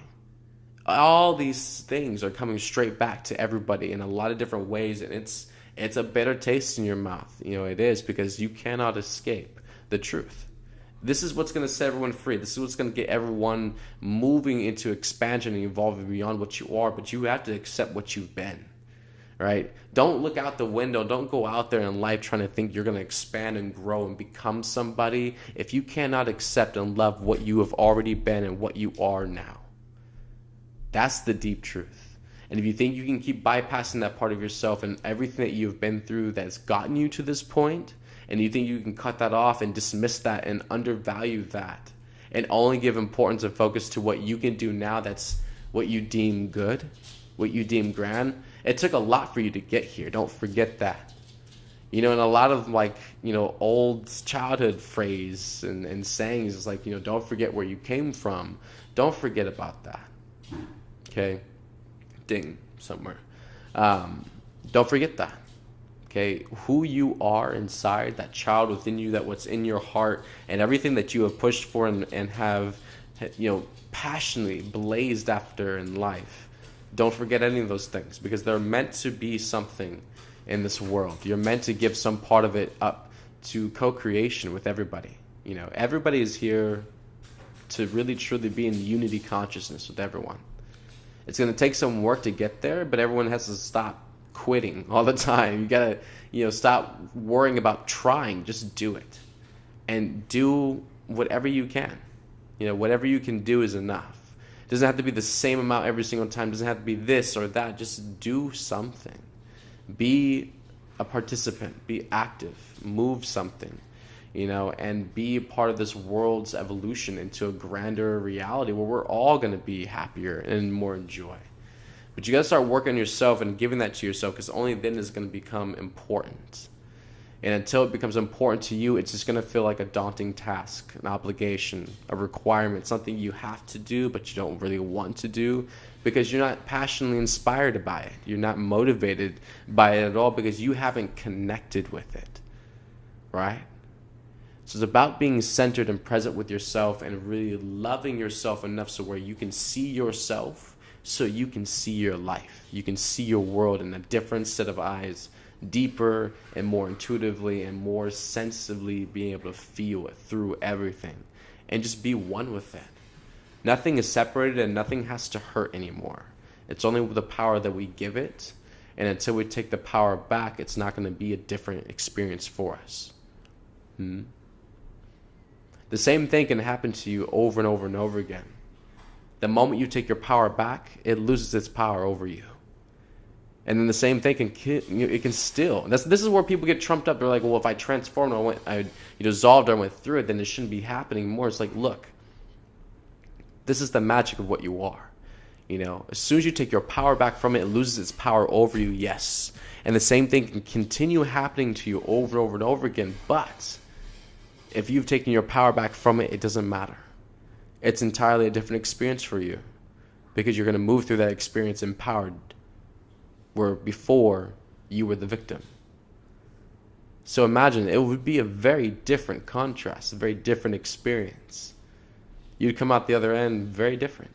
All these things are coming straight back to everybody in a lot of different ways, and it's a bitter taste in your mouth. You know, it is, because you cannot escape the truth. This is what's going to set everyone free. This is what's going to get everyone moving into expansion and evolving beyond what you are. But you have to accept what you've been, right? Don't look out the window. Don't go out there in life trying to think you're going to expand and grow and become somebody if you cannot accept and love what you have already been and what you are now. That's the deep truth. And if you think you can keep bypassing that part of yourself and everything that you've been through that's gotten you to this point, and you think you can cut that off and dismiss that and undervalue that and only give importance and focus to what you can do now, that's what you deem good, what you deem grand. It took a lot for you to get here. Don't forget that. You know, and a lot of, like, you know, old childhood phrase and sayings is like, you know, don't forget where you came from. Don't forget about that. Okay? Ding, somewhere. Don't forget that. Okay, who you are inside, that child within you, that what's in your heart, and everything that you have pushed for and have, you know, passionately blazed after in life. Don't forget any of those things, because they're meant to be something in this world. You're meant to give some part of it up to co-creation with everybody. You know, everybody is here to really truly be in unity consciousness with everyone. It's going to take some work to get there, but everyone has to stop quitting all the time. You gotta, you know, stop worrying about trying. Just do it, and do whatever you can. You know, whatever you can do is enough. It doesn't have to be the same amount every single time. It doesn't have to be this or that. Just do something. Be a participant. Be active. Move something. You know, and be a part of this world's evolution into a grander reality where we're all going to be happier and more in joy. But you got to start working on yourself and giving that to yourself, because only then is it going to become important. And until it becomes important to you, it's just going to feel like a daunting task, an obligation, a requirement, something you have to do but you don't really want to do because you're not passionately inspired by it. You're not motivated by it at all because you haven't connected with it, right? So it's about being centered and present with yourself and really loving yourself enough so where you can see yourself so you can see your life. You can see your world in a different set of eyes, deeper and more intuitively and more sensibly being able to feel it through everything and just be one with it. Nothing is separated and nothing has to hurt anymore. It's only with the power that we give it, and until we take the power back, it's not going to be a different experience for us. The same thing can happen to you over and over and over again. The moment you take your power back, it loses its power over you. And then the same thing it can still. This is where people get trumped up. They're like, well, if I transformed, I dissolved, I went through it, then it shouldn't be happening more. It's like, look, this is the magic of what you are. You know, as soon as you take your power back from it, it loses its power over you, yes. And the same thing can continue happening to you over and over and over again. But if you've taken your power back from it, it doesn't matter. It's entirely a different experience for you because you're going to move through that experience empowered, where before you were the victim. So imagine, it would be a very different contrast, a very different experience. You'd come out the other end very different.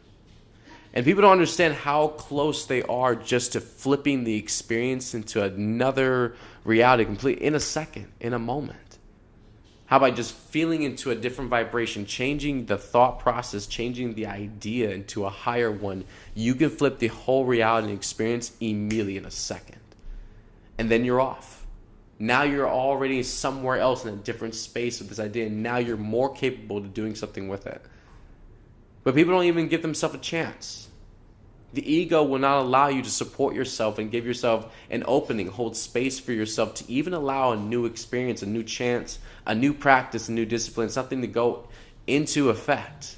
And people don't understand how close they are just to flipping the experience into another reality completely in a second, in a moment. How about just feeling into a different vibration, changing the thought process, changing the idea into a higher one? You can flip the whole reality and experience immediately in a second. And then you're off. Now you're already somewhere else in a different space with this idea, and now you're more capable of doing something with it. But people don't even give themselves a chance. The ego will not allow you to support yourself and give yourself an opening, hold space for yourself to even allow a new experience, a new chance, a new practice, a new discipline, something to go into effect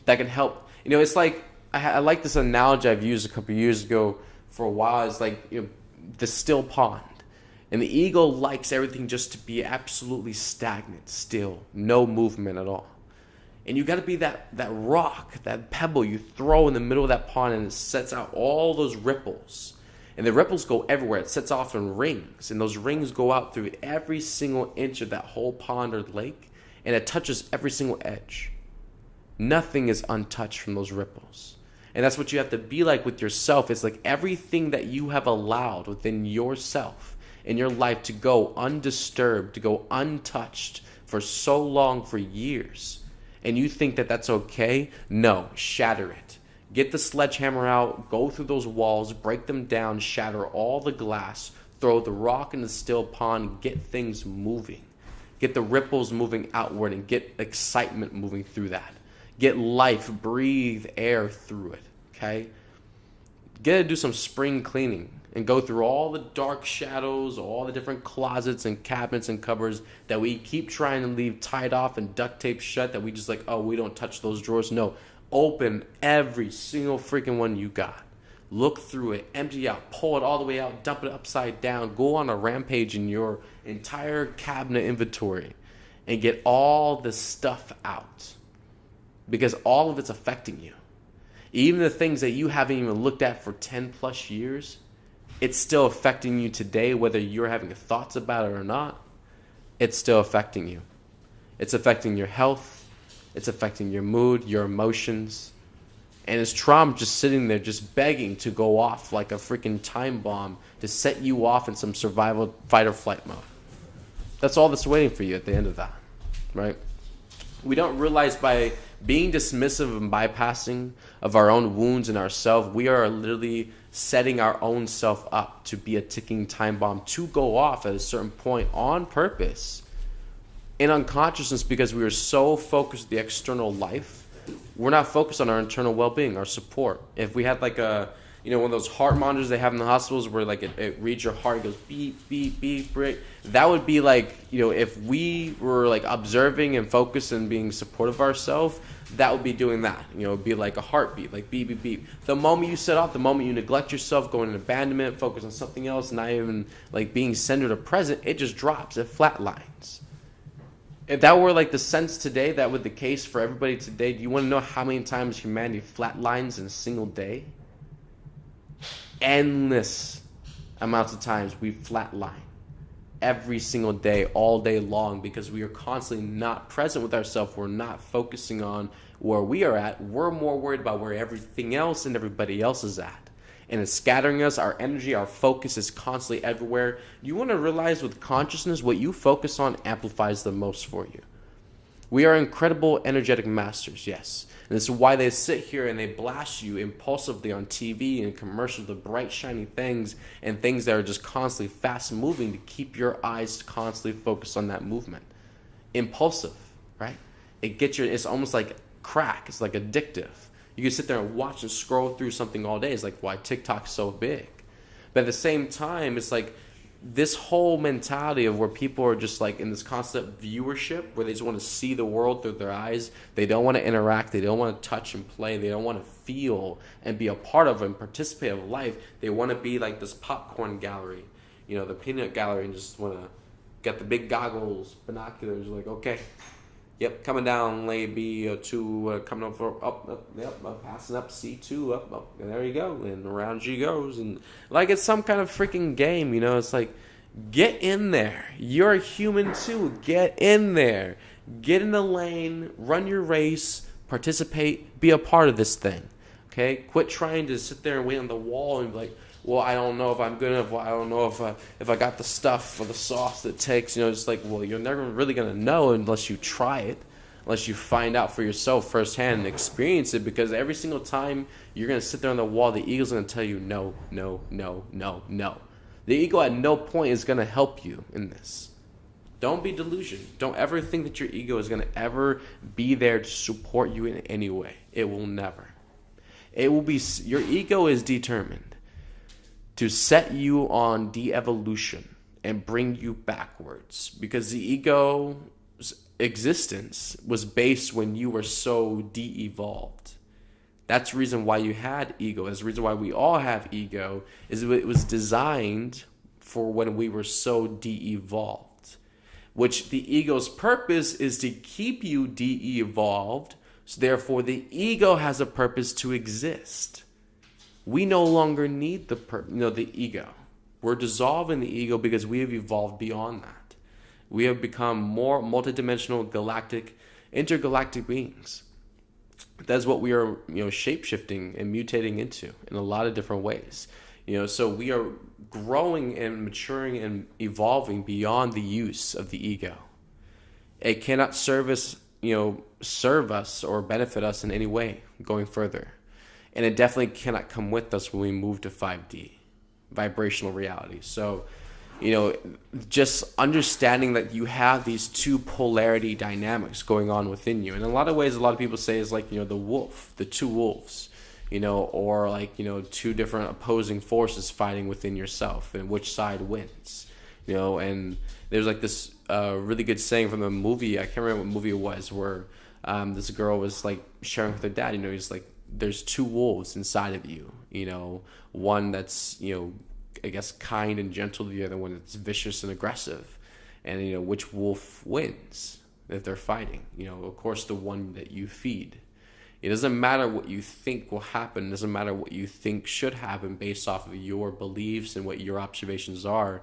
that can help. You know, it's like, I like this analogy I've used a couple of years ago for a while. It's like, you know, the still pond. And the ego likes everything just to be absolutely stagnant, still, no movement at all. And you got to be that rock, that pebble you throw in the middle of that pond, and it sets out all those ripples. And the ripples go everywhere. It sets off in rings. And those rings go out through every single inch of that whole pond or lake. And it touches every single edge. Nothing is untouched from those ripples. And that's what you have to be like with yourself. It's like everything that you have allowed within yourself in your life to go undisturbed, to go untouched for so long, for years. And you think that that's okay? No, shatter it. Get the sledgehammer out, go through those walls, break them down, shatter all the glass, throw the rock in the still pond, get things moving. Get the ripples moving outward and get excitement moving through that. Get life, breathe air through it, okay? Get to do some spring cleaning and go through all the dark shadows, all the different closets and cabinets and cupboards that we keep trying to leave tied off and duct tape shut, that we just like, oh, we don't touch those drawers. No, open every single freaking one you got. Look through it, empty out, pull it all the way out, dump it upside down, go on a rampage in your entire cabinet inventory and get all the stuff out, because all of it's affecting you. Even the things that you haven't even looked at for 10 plus years, it's still affecting you today, whether you're having thoughts about it or not. It's still affecting you. It's affecting your health. It's affecting your mood, your emotions. And it's trauma just sitting there just begging to go off like a freaking time bomb to set you off in some survival fight or flight mode. That's all that's waiting for you at the end of that, right? We don't realize by being dismissive and bypassing of our own wounds and ourselves, we are literally setting our own self up to be a ticking time bomb to go off at a certain point on purpose in unconsciousness, because we are so focused on the external life we're not focused on our internal well-being, our support. If we had like a, you know, one of those heart monitors they have in the hospitals where like it reads your heart, it goes beep, beep, beep, right? That would be like, you know, if we were like observing and focused and being supportive of ourselves, that would be doing that. You know, it'd be like a heartbeat, like beep, beep, beep. The moment you set off, the moment you neglect yourself, go into abandonment, focus on something else, not even like being centered or present, it just drops, it flatlines. If that were like the sense today, that would the case for everybody today, do you want to know how many times humanity flatlines in a single day? Endless amounts of times we flatline every single day, all day long, because we are constantly not present with ourselves. We're not focusing on where we are at. We're more worried about where everything else and everybody else is at. And it's scattering us. Our energy, our focus is constantly everywhere. You want to realize with consciousness, what you focus on amplifies the most for you. We are incredible energetic masters, yes. And this is why they sit here and they blast you impulsively on TV and commercials, the bright, shiny things and things that are just constantly fast moving to keep your eyes constantly focused on that movement. Impulsive, right? It's almost like crack. It's like addictive. You can sit there and watch and scroll through something all day. It's like why TikTok's so big. But at the same time, it's like this whole mentality of where people are just like in this constant viewership where they just want to see the world through their eyes. They don't want to interact. They don't want to touch and play. They don't want to feel and be a part of and participate of life. They want to be like this popcorn gallery, you know, the peanut gallery, and just want to get the big goggles, binoculars, like, okay, yep, coming down, lane B2, coming up for up, yep, passing up C2, up, and there you go, and around G goes, and like it's some kind of freaking game, you know. It's like, get in there. You're a human too. Get in there. Get in the lane. Run your race. Participate. Be a part of this thing. Okay. Quit trying to sit there and wait on the wall and be like, well, I don't know if I'm good enough. Well, I don't know if I got the stuff or the sauce that it takes. You know, it's like, well, you're never really going to know unless you try it, unless you find out for yourself firsthand and experience it. Because every single time you're going to sit there on the wall, the ego's going to tell you no, no, no, no, no. The ego at no point is going to help you in this. Don't be delusional. Don't ever think that your ego is going to ever be there to support you in any way. It will never. It will be, your ego is determined to set you on de-evolution and bring you backwards, because the ego's existence was based when you were so de-evolved. That's the reason why you had ego. That's the reason why we all have ego, is it was designed for when we were so de-evolved, which the ego's purpose is to keep you de-evolved. So therefore the ego has a purpose to exist. We no longer need the ego. We're dissolving the ego because we have evolved beyond that. We have become more multidimensional, galactic, intergalactic beings. That's what we are, shape-shifting and mutating into in a lot of different ways. So we are growing and maturing and evolving beyond the use of the ego. It cannot serve us or benefit us in any way going further. And it definitely cannot come with us when we move to 5D, vibrational reality. So, just understanding that you have these two polarity dynamics going on within you. In a lot of ways, a lot of people say is like, the two wolves, or like, two different opposing forces fighting within yourself and which side wins, and there's like this really good saying from a movie. I can't remember what movie it was, where this girl was like sharing with her dad, he's like, there's two wolves inside of you, one that's, I guess kind and gentle, the other one that's vicious and aggressive. And, which wolf wins if they're fighting? Of course, the one that you feed. It doesn't matter what you think will happen. It doesn't matter what you think should happen based off of your beliefs and what your observations are.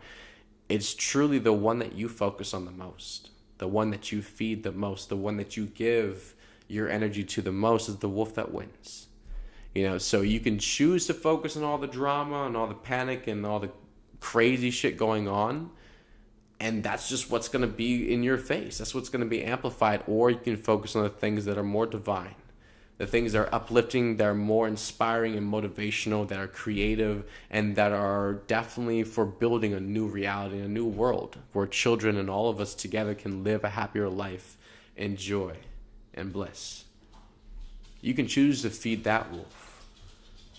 It's truly the one that you focus on the most, the one that you feed the most, the one that you give your energy to the most is the wolf that wins. So you can choose to focus on all the drama and all the panic and all the crazy shit going on, and that's just what's going to be in your face. That's what's going to be amplified. Or you can focus on the things that are more divine, the things that are uplifting, that are more inspiring and motivational, that are creative, and that are definitely for building a new reality, a new world where children and all of us together can live a happier life in joy and bliss. You can choose to feed that wolf,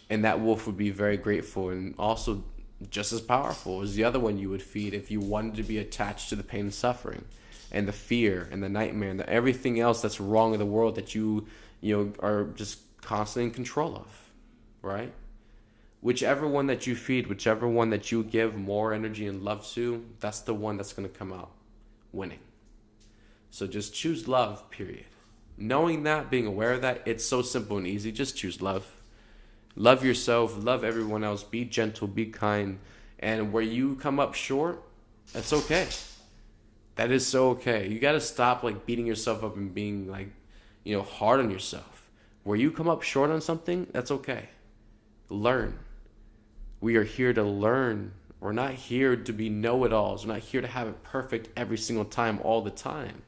and that wolf would be very grateful and also just as powerful as the other one you would feed if you wanted to be attached to the pain and suffering and the fear and the nightmare and everything else that's wrong in the world that you are just constantly in control of, right? Whichever one that you feed, whichever one that you give more energy and love to, that's the one that's going to come out winning. So just choose love, period. Knowing that, being aware of that, it's so simple and easy. Just choose love. Love yourself, love everyone else, be gentle, be kind. And where you come up short, that's okay. That is so okay. You got to stop like beating yourself up and being like, hard on yourself. Where you come up short on something, that's okay. Learn. We are here to learn. We're not here to be know-it-alls. We're not here to have it perfect every single time, all the time.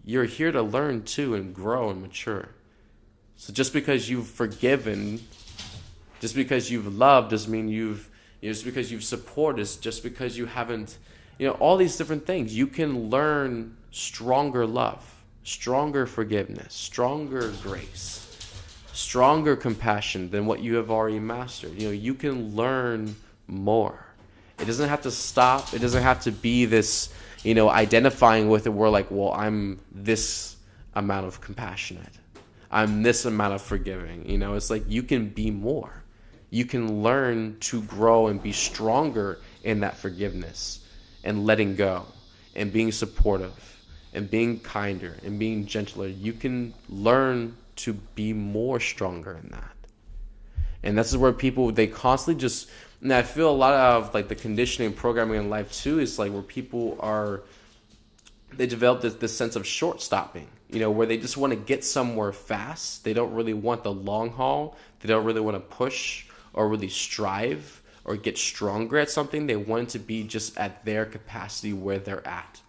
You're here to learn too and grow and mature. So just because you've forgiven, just because you've loved doesn't mean just because you've supported, just because you haven't, all these different things. You can learn stronger love, stronger forgiveness, stronger grace, stronger compassion than what you have already mastered. You can learn more. It doesn't have to stop. It doesn't have to be this, identifying with it where like, well, I'm this amount of compassionate. I'm this amount of forgiving. It's like you can be more. You can learn to grow and be stronger in that forgiveness and letting go and being supportive and being kinder and being gentler. You can learn to be more stronger in that. And this is where people, they constantly just, and I feel a lot of like the conditioning and programming in life too is like where people they develop this sense of short stopping, where they just want to get somewhere fast. They don't really want the long haul. They don't really want to push or really strive or get stronger at something. They want it to be just at their capacity where they're at.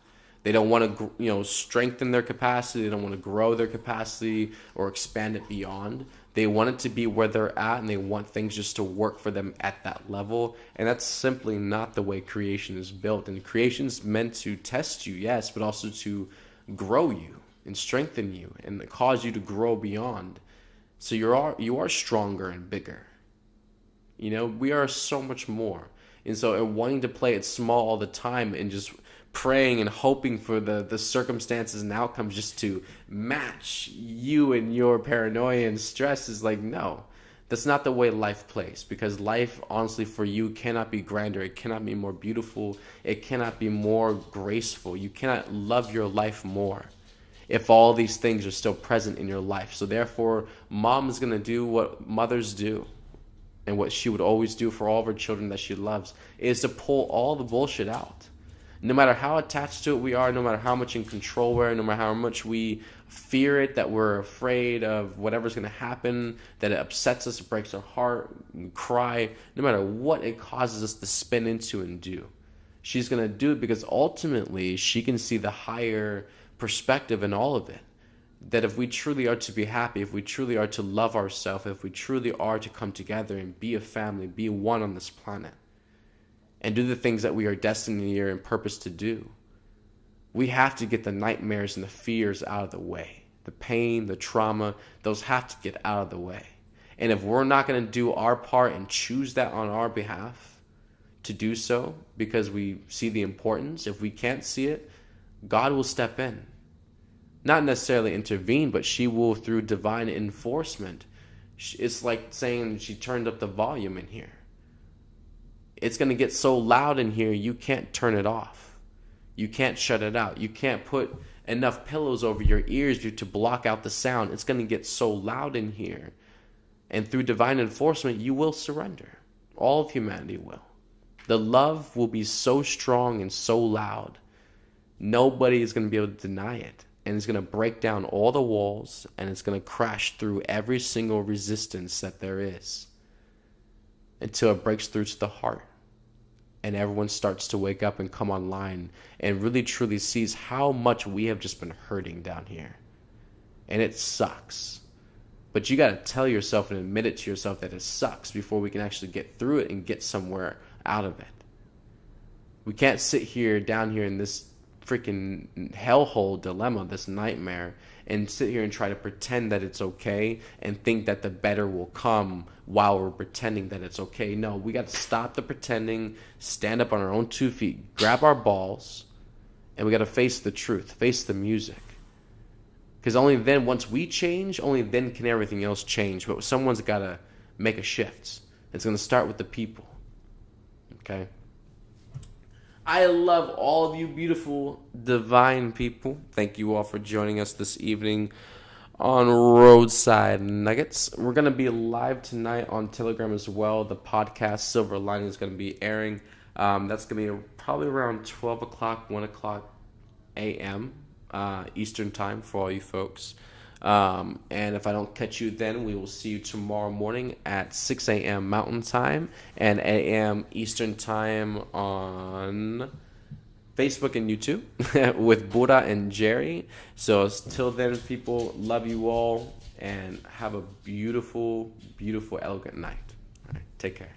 They don't want to, strengthen their capacity. They don't want to grow their capacity or expand it beyond. They want it to be where they're at, and they want things just to work for them at that level. And that's simply not the way creation is built. And creation is meant to test you, yes, but also to grow you and strengthen you and cause you to grow beyond. So you are stronger and bigger. We are so much more. And so wanting to play it small all the time and just praying and hoping for the circumstances and outcomes just to match you and your paranoia and stress is like, no, that's not the way life plays. Because life, honestly, for you cannot be grander. It cannot be more beautiful. It cannot be more graceful. You cannot love your life more if all these things are still present in your life. So therefore, mom is going to do what mothers do. And what she would always do for all of her children that she loves is to pull all the bullshit out. No matter how attached to it we are, no matter how much in control we are, no matter how much we fear it, that we're afraid of whatever's going to happen, that it upsets us, it breaks our heart, we cry, no matter what it causes us to spin into and do. She's going to do it because ultimately she can see the higher perspective in all of it. That if we truly are to be happy, if we truly are to love ourselves, if we truly are to come together and be a family, be one on this planet, and do the things that we are destined here and purpose to do, we have to get the nightmares and the fears out of the way. The pain, the trauma, those have to get out of the way. And if we're not going to do our part and choose that on our behalf to do so because we see the importance, if we can't see it, God will step in. Not necessarily intervene, but she will through divine enforcement. It's like saying she turned up the volume in here. It's going to get so loud in here, you can't turn it off. You can't shut it out. You can't put enough pillows over your ears to block out the sound. It's going to get so loud in here. And through divine enforcement, you will surrender. All of humanity will. The love will be so strong and so loud, nobody is going to be able to deny it. And it's going to break down all the walls, and it's going to crash through every single resistance that there is until it breaks through to the heart. And everyone starts to wake up and come online and really truly sees how much we have just been hurting down here. And it sucks. But you got to tell yourself and admit it to yourself that it sucks before we can actually get through it and get somewhere out of it. We can't sit here down here in this freaking hellhole dilemma, this nightmare, and sit here and try to pretend that it's okay and think that the better will come while we're pretending that it's okay. No, we got to stop the pretending, stand up on our own 2 feet, grab our balls, and we got to face the truth, face the music. Because only then, once we change, only then can everything else change. But someone's got to make a shift. It's going to start with the people. Okay? I love all of you beautiful, divine people. Thank you all for joining us this evening on Roadside Nuggets. We're going to be live tonight on Telegram as well. The podcast Silver Lining is going to be airing. That's going to be probably around 12 o'clock, 1 o'clock a.m. Eastern time for all you folks. And if I don't catch you then, we will see you tomorrow morning at 6 a.m. Mountain Time and 8 a.m. Eastern Time on Facebook and YouTube with Buddha and Jerry. So till then, people, love you all and have a beautiful, beautiful, elegant night. All right, take care.